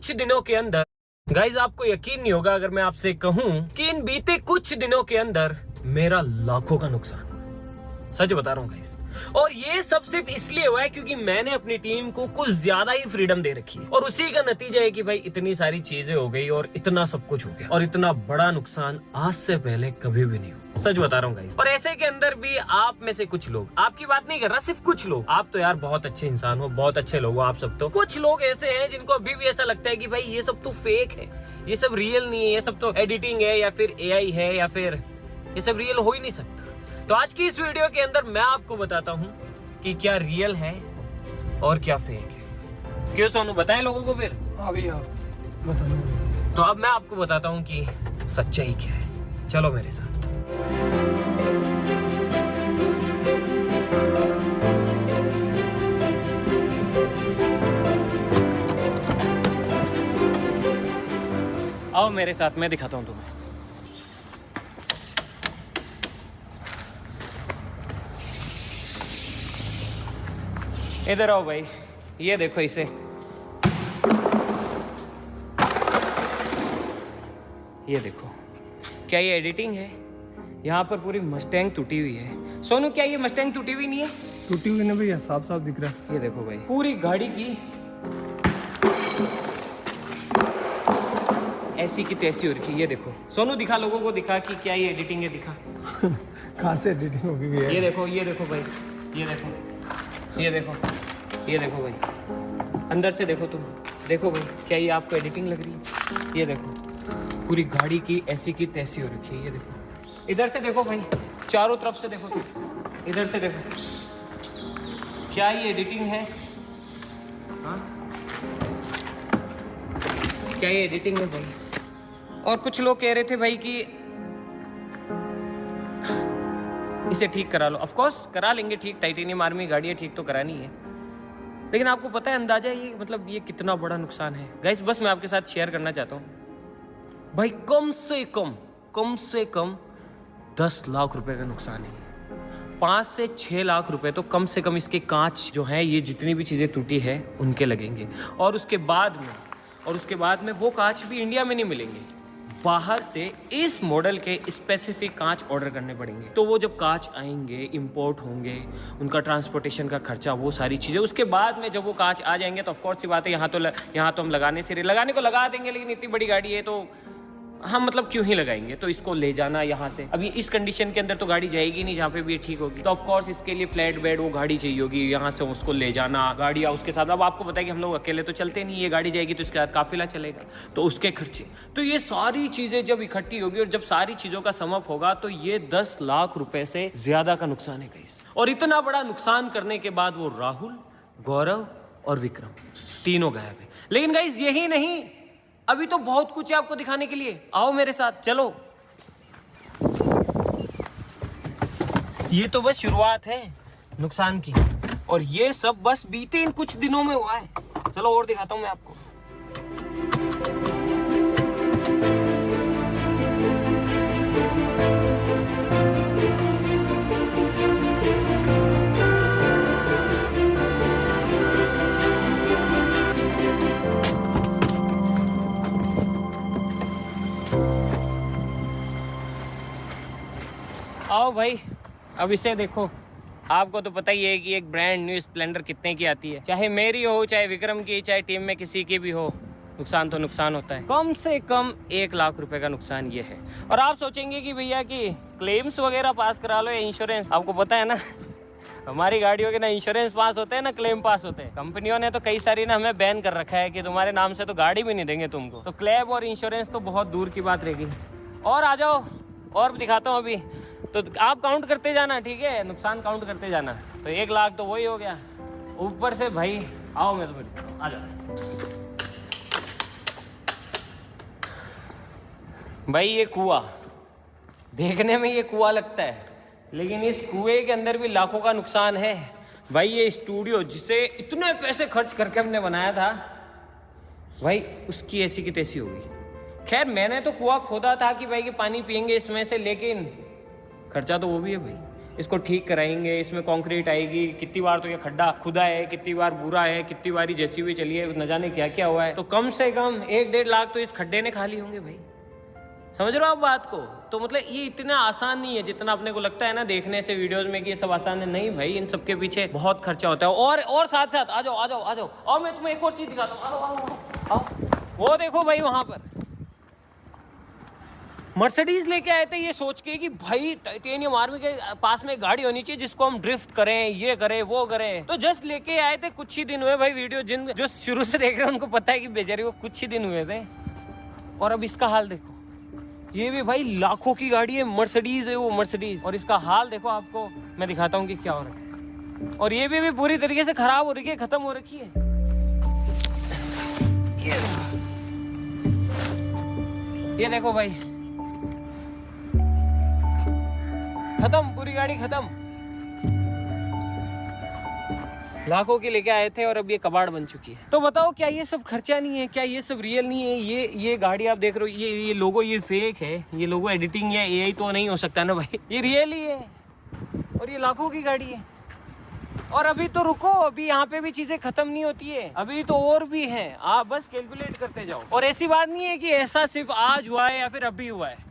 कुछ दिनों के अंदर गाइज आपको यकीन नहीं होगा अगर मैं आपसे कहूं कि इन बीते कुछ दिनों के अंदर मेरा लाखों का नुकसान, सच बता रहा हूं गाइस। और ये सब सिर्फ इसलिए हुआ है क्योंकि मैंने अपनी टीम को कुछ ज्यादा ही फ्रीडम दे रखी है और उसी का नतीजा है कि भाई इतनी सारी चीजें हो गई और इतना सब कुछ हो गया और इतना बड़ा नुकसान आज से पहले कभी भी नहीं हुआ, सच बता रहा हूँ गाइस। और ऐसे के अंदर भी आप में से कुछ लोग, आपकी बात नहीं कर रहा, सिर्फ कुछ लोग, आप तो यार बहुत अच्छे इंसान हो, बहुत अच्छे लोग हो आप सब, तो कुछ लोग ऐसे हैं जिनको अभी भी ऐसा लगता है कि भाई ये सब तो फेक है, ये सब रियल नहीं है, ये सब तो एडिटिंग है या फिर AI है या फिर ये सब रियल हो ही नहीं सकता। तो आज की इस वीडियो के अंदर मैं आपको बताता हूँ कि क्या रियल है और क्या फेक है। क्यों सोनू, बताएं लोगों को फिर? हाँ भैया बता दो। तो अब मैं आपको बताता हूँ कि सच्चाई क्या है, चलो मेरे साथ। आओ मेरे साथ, मैं दिखाता हूँ तुम्हें। इधर आओ भाई, ये देखो इसे, ये देखो, क्या ये एडिटिंग है? यहाँ पर पूरी मस्टैंग टूटी हुई है। सोनू क्या ये मस्टैंग टूटी हुई नहीं है? टूटी हुई ना भैया, साफ साफ दिख रहा है। ये देखो भाई, पूरी गाड़ी की ऐसी की तैसी हो रखी है। ये देखो सोनू, दिखा लोगों को, दिखा कि क्या ये एडिटिंग है, दिखा। कहाँ से एडिटिंग होगी भैया? ये देखो, ये देखो भाई, ये देखो, ये देखो, ये देखो भाई, अंदर से देखो तुम, देखो भाई, क्या ये आपको एडिटिंग लग रही है? ये देखो पूरी गाड़ी की ऐसी की तैसी हो रखी है। ये देखो, इधर से देखो भाई, चारों तरफ से देखो तुम, इधर से देखो, क्या ये एडिटिंग है? हाँ, क्या ये एडिटिंग है भाई? और कुछ लोग कह रहे थे भाई कि इसे ठीक करा लो। ऑफ कोर्स करा लेंगे ठीक, टाइटेनियम आर्मी गाड़ी है, ठीक तो करानी है, लेकिन आपको पता है अंदाजा ये मतलब ये कितना बड़ा नुकसान है गाइस? बस मैं आपके साथ शेयर करना चाहता हूँ भाई, कम से कम 10 लाख रुपए का नुकसान है। 5 से 6 लाख रुपए तो कम से कम इसके कांच जो है, ये जितनी भी चीज़ें टूटी है उनके लगेंगे। और उसके बाद में वो कांच भी इंडिया में नहीं मिलेंगे, बाहर से इस मॉडल के स्पेसिफिक कांच ऑर्डर करने पड़ेंगे। तो वो जब कांच आएंगे, इंपोर्ट होंगे, उनका ट्रांसपोर्टेशन का खर्चा, वो सारी चीज़ें, उसके बाद में जब वो कांच आ जाएंगे तो ऑफ कोर्स सी बात है, यहाँ तो हम लगाने को लगा देंगे, लेकिन इतनी बड़ी गाड़ी है तो हम मतलब क्यों ही लगाएंगे? तो इसको ले जाना यहाँ से, अभी इस कंडीशन के अंदर तो गाड़ी जाएगी नहीं जहाँ पे भी ये ठीक होगी, तो ऑफ कोर्स इसके लिए फ्लैट बेड वो गाड़ी चाहिए होगी, यहाँ से उसको ले जाना, गाड़ी उसके साथ। अब आपको पता है कि हम लोग अकेले तो चलते नहीं, ये गाड़ी जाएगी तो इसके साथ काफिला चलेगा, तो उसके खर्चे, तो ये सारी चीजें जब इकट्ठी होगी और जब सारी चीजों का सम अप होगा तो ये 10 लाख रुपए से ज्यादा का नुकसान है गाइस। और इतना बड़ा नुकसान करने के बाद वो राहुल, गौरव और विक्रम तीनों गायब है। लेकिन गाइस यही नहीं, अभी तो बहुत कुछ है आपको दिखाने के लिए, आओ मेरे साथ चलो। ये तो बस शुरुआत है नुकसान की, और ये सब बस बीते इन कुछ दिनों में हुआ है। चलो और दिखाता हूं मैं आपको। आओ भाई, अब इसे देखो। आपको तो पता ही है कि एक ब्रांड न्यू स्प्लेंडर कितने की आती है, चाहे मेरी हो, चाहे विक्रम की, चाहे टीम में किसी की भी हो, नुकसान तो नुकसान होता है। कम से कम 1 लाख रुपए का नुकसान ये है। और आप सोचेंगे कि भैया कि क्लेम्स वगैरह पास करा लो या इंश्योरेंस, आपको पता है ना हमारी गाड़ियों के ना इंश्योरेंस पास होते हैं ना क्लेम पास होते हैं। कंपनियों ने तो कई सारी ना हमें बैन कर रखा है कि तुम्हारे नाम से तो गाड़ी भी नहीं देंगे तुमको, तो क्लेम और इंश्योरेंस तो बहुत दूर की बात रहेगी। और आ जाओ, और दिखाता हूँ अभी, तो आप काउंट करते जाना, ठीक है, नुकसान काउंट करते जाना। तो 1 लाख तो वही हो गया, ऊपर से भाई आओ मैं तो आ जाओ भाई। ये कुआं देखने में ये कुआं लगता है, लेकिन इस कुएं के अंदर भी लाखों का नुकसान है भाई। ये स्टूडियो जिसे इतने पैसे खर्च करके हमने बनाया था भाई, उसकी ऐसी की तैसी हो गई। खैर मैंने तो कुआं खोदा था कि भाई कि पानी पियेंगे इसमें से, लेकिन खर्चा तो वो भी है भाई। इसको ठीक कराएंगे, इसमें कंक्रीट आएगी, कितनी बार तो ये खड्डा खुदा है, कितनी बार बुरा है, कितनी बार जैसी भी चली है, न जाने क्या क्या हुआ है। तो कम से कम 1-1.5 लाख तो इस खड्डे ने खा लिए होंगे भाई। समझ रहे हो आप बात को? तो मतलब ये इतना आसान नहीं है जितना अपने को लगता है ना देखने से वीडियोस में कि ये सब आसान है। नहीं भाई, इन सब के पीछे बहुत खर्चा होता है। और साथ साथ आ जाओ और मैं तुम्हें एक और चीज दिखाता हूँ। आओ। वो देखो भाई, वहां पर मर्सिडीज लेके आए थे ये सोच के कि भाई टाइटेनियम आर्मी के पास में गाड़ी होनी चाहिए जिसको हम ड्रिफ्ट करें, ये करें वो करें। तो जस्ट लेके आए थे, कुछ ही दिन हुए भाई। वीडियो जो शुरू से देख रहे हैं उनको पता है कि बेचारे वो कुछ ही दिन हुए थे, और अब इसका हाल देखो। ये भी भाई लाखों की गाड़ी है, मर्सिडीज है वो, मर्सिडीज। और इसका हाल देखो, आपको मैं दिखाता हूँ कि क्या हो रहा है। और ये भी पूरी तरीके से खराब हो रही है, खत्म हो रखी है। ये देखो भाई, खत्म, पूरी गाड़ी खत्म। लाखों की लेके आए थे और अब ये कबाड़ बन चुकी है। तो बताओ, क्या ये सब खर्चा नहीं है? क्या ये सब रियल नहीं है? ये गाड़ी आप देख रहे हो, ये लोगो ये फेक है, ये लोगो एडिटिंग है, एआई तो नहीं हो सकता ना भाई। ये रियल ही है और ये लाखों की गाड़ी है। और अभी तो रुको, अभी यहाँ पे भी चीजें खत्म नहीं होती है, अभी तो और भी है। आप बस कैलकुलेट करते जाओ। और ऐसी बात नहीं है कि ऐसा सिर्फ आज हुआ है या फिर अभी हुआ है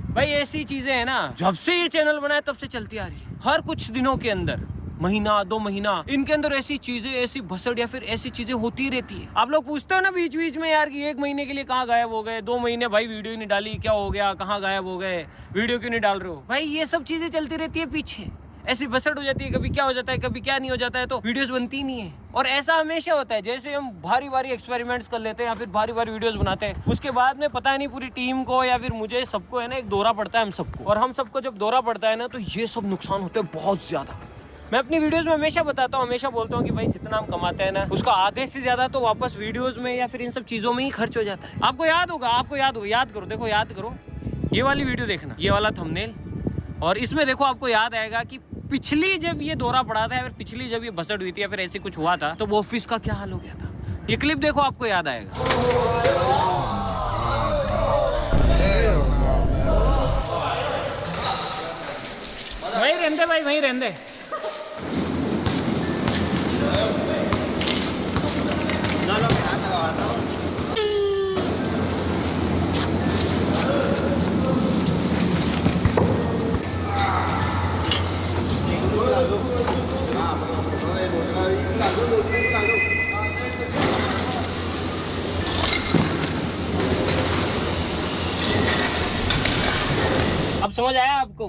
भाई। ऐसी चीजें है ना, जब से ये चैनल बना है तब से चलती आ रही है। हर कुछ दिनों के अंदर, महीना 2 महीना, इनके अंदर ऐसी चीजें, ऐसी भसड़ या फिर ऐसी चीजें होती रहती है। आप लोग पूछते हो ना बीच बीच में यार कि 1 महीने के लिए कहाँ गायब हो गए, 2 महीने भाई वीडियो ही नहीं डाली, क्या हो गया, कहाँ गायब हो गए, वीडियो क्यों नहीं डाल रहे हो? भाई ये सब चीजें चलती रहती है पीछे, ऐसी भसड़ हो जाती है, कभी क्या हो जाता है, कभी क्या नहीं हो जाता है, तो वीडियोस बनती नहीं है। और ऐसा हमेशा होता है, जैसे हम भारी भारी एक्सपेरिमेंट्स कर लेते हैं या फिर भारी भारी वीडियोस बनाते हैं, उसके बाद में पता नहीं पूरी टीम को या फिर मुझे सबको है ना एक दौरा पड़ता है हम सबको। और हम सबको जब दौरा पड़ता है ना, तो ये सब नुकसान होते हैं बहुत ज्यादा। मैं अपनी वीडियोस में हमेशा बताता हूँ, हमेशा बोलता हूँ कि भाई जितना हम कमाते हैं ना, उसका आधे से ज्यादा तो वापस वीडियोस में या फिर इन सब चीजों में ही खर्च हो जाता है। आपको याद होगा, याद करो, देखो याद करो, ये वाली वीडियो देखना, ये वाला थंबनेल, और इसमें देखो आपको याद आएगा कि पिछली जब ये दौरा पड़ा था या फिर पिछली जब ये भसड़ हुई थी या फिर ऐसी कुछ हुआ था, तो वो ऑफिस का क्या हाल हो गया था। ये क्लिप देखो, आपको याद आएगा। वहीं रहने भाई, वहीं रहने। अब समझ आया आपको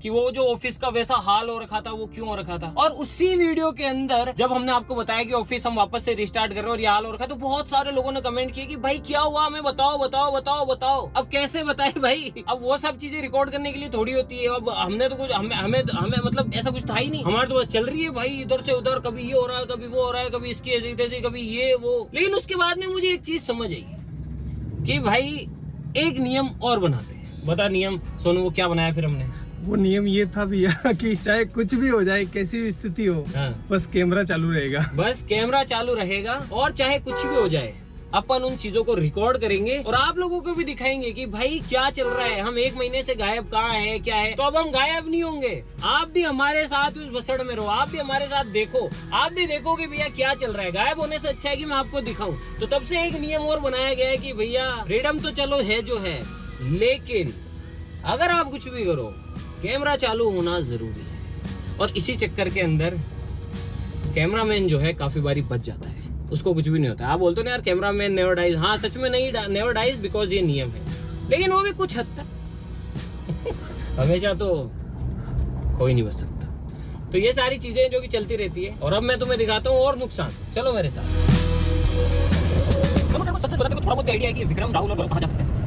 कि वो जो ऑफिस का वैसा हाल हो रखा था वो क्यों हो रखा था। और उसी वीडियो के अंदर जब हमने आपको बताया कि ऑफिस हम वापस से रिस्टार्ट कर रहे हैं और ये हाल हो रखा है, तो बहुत सारे लोगों ने कमेंट किए कि भाई क्या हुआ, हमें बताओ बताओ बताओ बताओ। अब कैसे बताए भाई, अब वो सब चीजें रिकॉर्ड करने के लिए थोड़ी होती है। अब हमने तो कुछ हमें मतलब ऐसा कुछ था ही नहीं, हमारे तो बस चल रही है भाई, इधर से उधर, कभी ये हो रहा है, कभी वो हो रहा है, कभी इसकी ऐसी, कभी ये वो। लेकिन उसके बाद में मुझे एक चीज समझ आई कि भाई एक नियम और बनाते हैं। बता नियम सोनू, वो क्या बनाया फिर हमने? वो नियम ये था भैया कि चाहे कुछ भी हो जाए, कैसी भी स्थिति हो, बस कैमरा चालू रहेगा। बस कैमरा चालू रहेगा और चाहे कुछ भी हो जाए, अपन उन चीजों को रिकॉर्ड करेंगे और आप लोगों को भी दिखाएंगे कि भाई क्या चल रहा है। हम 1 महीने से गायब कहाँ है, क्या है। तो अब हम गायब नहीं होंगे, आप भी हमारे साथ उस भसड़ में रहो, आप भी हमारे साथ देखो, आप भी देखो कि भैया क्या चल रहा है। गायब होने से अच्छा है कि मैं आपको दिखाऊं। तो तब से एक नियम और बनाया गया है कि भैया फ्रीडम तो चलो है जो है, लेकिन अगर आप कुछ भी करो, कैमरा चालू होना जरूरी है। और इसी चक्कर के अंदर कैमरामैन जो है काफी बारी बच जाता है, उसको कुछ भी नहीं होता। आप बोलते हो ना यार कैमरामैन नेवर डाइज, हाँ सच में नहीं नेवर डाइज, बिकॉज ये नियम है। लेकिन वो भी कुछ हद तक हमेशा तो कोई नहीं बच सकता। तो ये सारी चीजें जो कि चलती रहती है। और अब मैं तुम्हें दिखाता हूँ और नुकसान, चलो मेरे साथ। सच सच बताते थोड़ा बहुत आइडिया है कि विक्रम, राहुल और गौरव कहाँ जा सकते हैं।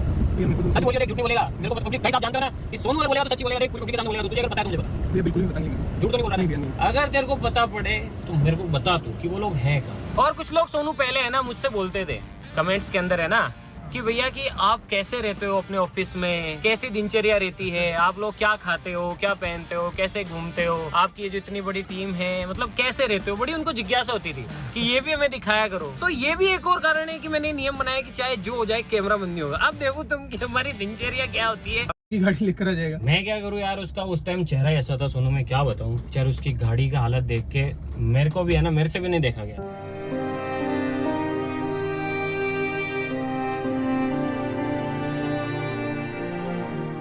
सच बोलिएगा, झूठ नहीं बोलेगा। मेरे को पब्लिक कई साहब जानते हो ना कि सोनू अगर बोलेगा तो सच्ची बोलेगा, पूरी पब्लिक का नाम बोलेगा। तो तुझे अगर पता है तो मुझे बता। ये बिल्कुल नहीं बताएंगे, झूठ तो नहीं बोल रहा है। अगर तेरे को पता पड़े तो मेरे को बता तू कि वो लोग हैं कहाँ। और कुछ लोग सोनू पहले है ना मुझसे बोलते थे कमेंट्स के अंदर है ना कि भैया कि आप कैसे रहते हो अपने ऑफिस में, कैसी दिनचर्या रहती है, आप लोग क्या खाते हो, क्या पहनते हो, कैसे घूमते हो, आपकी ये जो इतनी बड़ी टीम है, मतलब कैसे रहते हो। बड़ी उनको जिज्ञासा होती थी कि ये भी हमें दिखाया करो। तो ये भी एक और कारण है कि मैंने नियम बनाया कि चाहे जो हो जाए कैमरा बंद नहीं होगा। अब देखो तुम कि हमारी दिनचर्या क्या होती है। की गाड़ी लेकर आ जाएगा। मैं क्या करूँ यार, उसका उस टाइम चेहरा ऐसा था सोनू, मैं क्या बताऊँ यार, उसकी गाड़ी का हालत देख के मेरे को भी है ना, मेरे से भी नहीं देखा गया।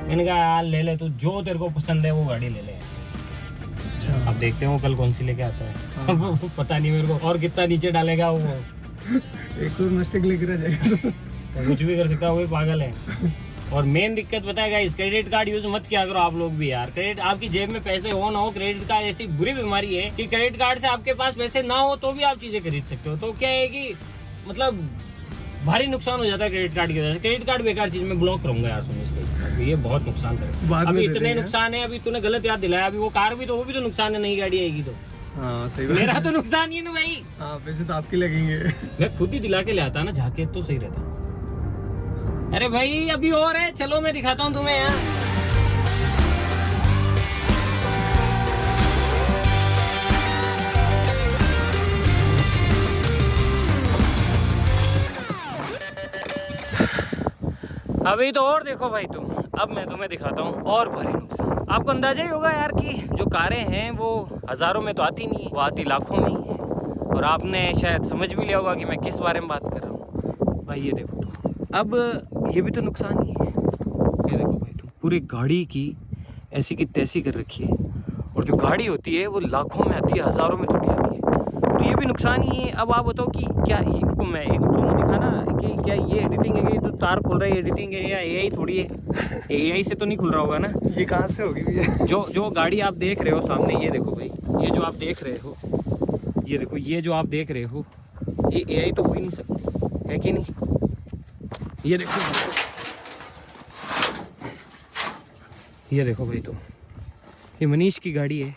मैंने कहा यार ले ले तू, जो तेरे को पसंद है वो गाड़ी ले ले। अच्छा, अब देखते हैं वो कल कौन सी लेके आता है। वो पता नहीं मेरे को और कितना नीचे डालेगा वो। एक और मिस्टेक लेकर आ जाएगा तो कुछ भी कर सकता है, वो भी पागल है। और मेन दिक्कत पता है गाइस, क्रेडिट कार्ड यूज मत किया करो आप लोग भी यार। क्रेडिट, आपकी जेब में पैसे हो ना हो, क्रेडिट कार्ड ऐसी बुरी बीमारी है कि क्रेडिट कार्ड से आपके पास पैसे ना हो तो भी आप चीजें खरीद सकते हो। तो क्या है कि मतलब भारी नुकसान हो जाता है क्रेडिट कार्ड की वजह से। क्रेडिट कार्ड बेकार चीज, में ब्लॉक करूंगा यार सुन इसको, ये बहुत नुकसान करेगा। अभी इतने नुकसान है, अभी तूने गलत याद दिलाया। अभी वो कार भी तो, वो भी तो नुकसान है, नई गाड़ी आएगी तो। हाँ सही बात। मेरा तो नुकसान ही ना भाई। हाँ पैसे तो आपके लगेंगे। मैं खुद ही दिला के ले आता ना जाके, तो सही रहता। अरे भाई अभी और है, चलो मैं दिखाता हूँ तुम्हें यार। अभी तो और देखो भाई तुम, अब मैं तुम्हें दिखाता हूँ और भारी नुकसान। आपको अंदाजा ही होगा यार कि जो कारें हैं वो हजारों में तो आती नहीं है, वो आती लाखों में ही है। और आपने शायद समझ भी लिया होगा कि मैं किस बारे में बात कर रहा हूँ। भाई ये देखो, अब ये भी तो नुकसान ही है। ये देखो भाई तुम, पूरी गाड़ी की ऐसी की तैसी कर रखी है, और जो गाड़ी होती है वो लाखों में आती है, हजारों में थोड़ी आती है। तो ये भी नुकसान ही है। अब आप बताओ कि क्या इनको मैं एक दोनों दिखाना कि क्या ये एडिटिंग है, ये तो तार खुल रहा है एडिटिंग है, या एआई थोड़ी है। एआई से तो नहीं खुल रहा होगा ना। ये कहाँ से होगी भैया? जो गाड़ी आप देख रहे हो सामने, ये देखो भाई, ये जो आप देख रहे हो, ये देखो, ये जो आप देख रहे हो, ये एआई तो हो ही नहीं सकती, है कि नहीं। ये देखो, ये देखो भाई तुम, ये मनीष की गाड़ी है।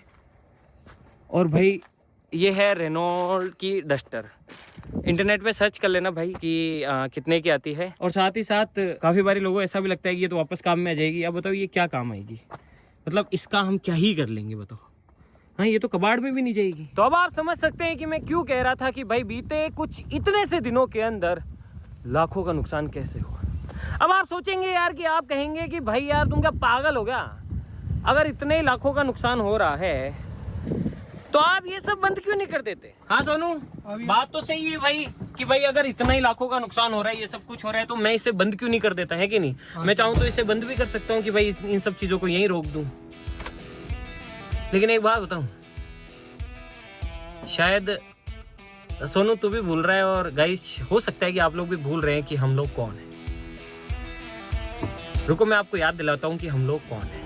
और भाई ये है रेनॉल्ट की डस्टर। इंटरनेट पे सर्च कर लेना भाई कि कितने की आती है। और साथ ही साथ काफ़ी बारी लोगों को ऐसा भी लगता है कि ये तो वापस काम में आ जाएगी। अब बताओ ये क्या काम आएगी, मतलब इसका हम क्या ही कर लेंगे बताओ। हाँ ये तो कबाड़ में भी नहीं जाएगी। तो अब आप समझ सकते हैं कि मैं क्यों कह रहा था कि भाई बीते कुछ इतने से दिनों के अंदर लाखों का नुकसान कैसे हुआ। अब आप सोचेंगे यार कि आप कहेंगे कि भाई यार तुम क्या पागल हो गया, अगर इतने ही लाखों का नुकसान हो रहा है तो आप ये सब बंद क्यों नहीं कर देते। हाँ सोनू, बात तो सही है भाई कि भाई अगर इतना ही लाखों का नुकसान हो रहा है, ये सब कुछ हो रहा है, तो मैं इसे बंद क्यों नहीं कर देता, है कि नहीं। मैं चाहूँ तो इसे बंद भी कर सकता हूँ कि भाई इन सब चीजों को यहीं रोक दूं। लेकिन एक बात बताऊं, शायद सोनू तू भी भूल रहा है, और गाइस हो सकता है कि आप लोग भी भूल रहे हैं कि हम लोग कौन हैं। रुको मैं आपको याद दिलाता हूं कि हम लोग कौन हैं।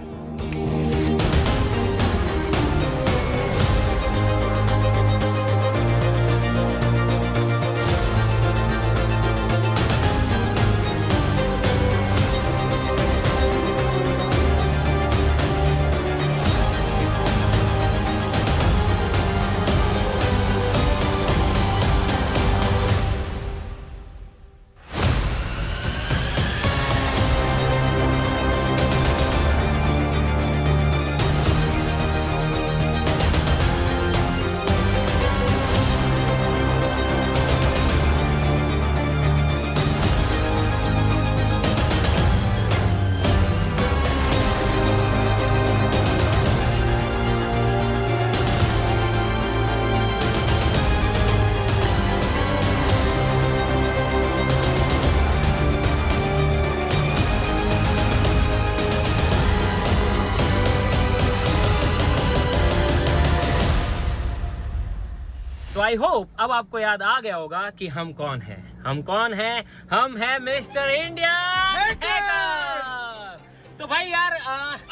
तो आई होप अब आपको याद आ गया होगा कि हम कौन हैं। हम कौन हैं? हम हैं मिस्टर इंडिया हैकर। तो भाई यार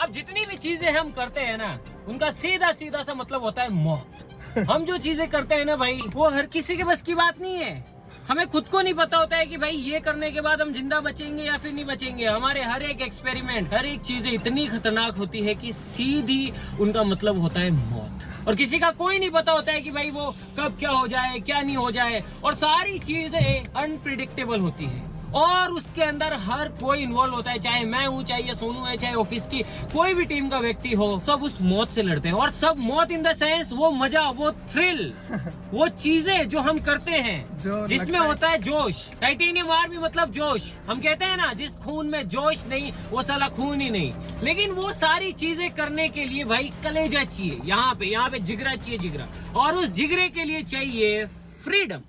अब जितनी भी चीजें हम करते हैं ना, उनका सीधा सीधा सा मतलब होता है मौत। हम जो चीजें करते हैं ना भाई, वो हर किसी के बस की बात नहीं है। हमें खुद को नहीं पता होता है कि भाई ये करने के बाद हम जिंदा बचेंगे या फिर नहीं बचेंगे। हमारे हर एक एक्सपेरिमेंट, हर एक चीजें इतनी खतरनाक होती है कि सीधी उनका मतलब होता है मौत। और किसी का कोई नहीं पता होता है कि भाई वो कब क्या हो जाए, क्या नहीं हो जाए। और सारी चीजें अनप्रिडिक्टेबल होती है। और उसके अंदर हर कोई इन्वॉल्व होता है, चाहे मैं हूँ, चाहे ये सोनू है, चाहे ऑफिस की कोई भी टीम का व्यक्ति हो, सब उस मौत से लड़ते हैं। और सब मौत इन द सेंस वो मजा, वो थ्रिल, वो चीजें जो हम करते हैं जिसमें होता है जोश। टाइटेनियम आर्मी मतलब जोश। हम कहते हैं ना, जिस खून में जोश नहीं वो साला खून ही नहीं। लेकिन वो सारी चीजें करने के लिए भाई कलेजा चाहिए, यहाँ पे जिगरा चाहिए, जिगरा। और उस जिगरे के लिए चाहिए फ्रीडम।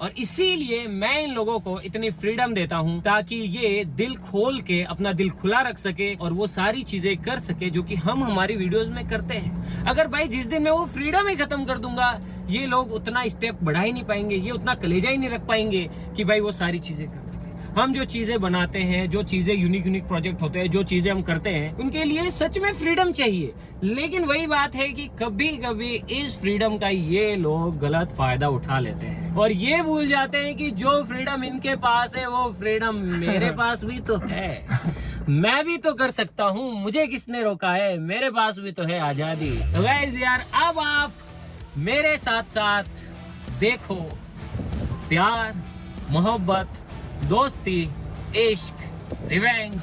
और इसीलिए मैं इन लोगों को इतनी फ्रीडम देता हूं ताकि ये दिल खोल के अपना दिल खुला रख सके और वो सारी चीजें कर सके जो कि हम हमारी वीडियोस में करते हैं। अगर भाई जिस दिन मैं वो फ्रीडम ही खत्म कर दूंगा, ये लोग उतना स्टेप बढ़ा ही नहीं पाएंगे, ये उतना कलेजा ही नहीं रख पाएंगे कि भाई वो सारी चीजें कर सके। हम जो चीजें बनाते हैं, जो चीजें यूनिक प्रोजेक्ट होते हैं, जो चीजें हम करते हैं, उनके लिए सच में फ्रीडम चाहिए। लेकिन वही बात है कि कभी कभी इस फ्रीडम का ये लोग गलत फायदा उठा लेते हैं और ये भूल जाते हैं कि जो फ्रीडम इनके पास है वो फ्रीडम मेरे पास भी तो है। मैं भी तो कर सकता हूँ, मुझे किसने रोका है, मेरे पास भी तो है आजादी। तो गाइस यार, अब आप मेरे साथ साथ देखो प्यार, मोहब्बत, दोस्ती, इश्क, रिवेंज,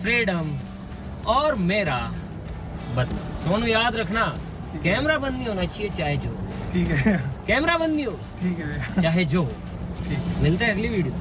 फ्रीडम और मेरा बदला। सोनू याद रखना, कैमरा बंद नहीं होना चाहिए चाहे जो। ठीक है, कैमरा बंद नहीं हो, ठीक है, चाहे जो। ठीक है। मिलते हैं अगली वीडियो।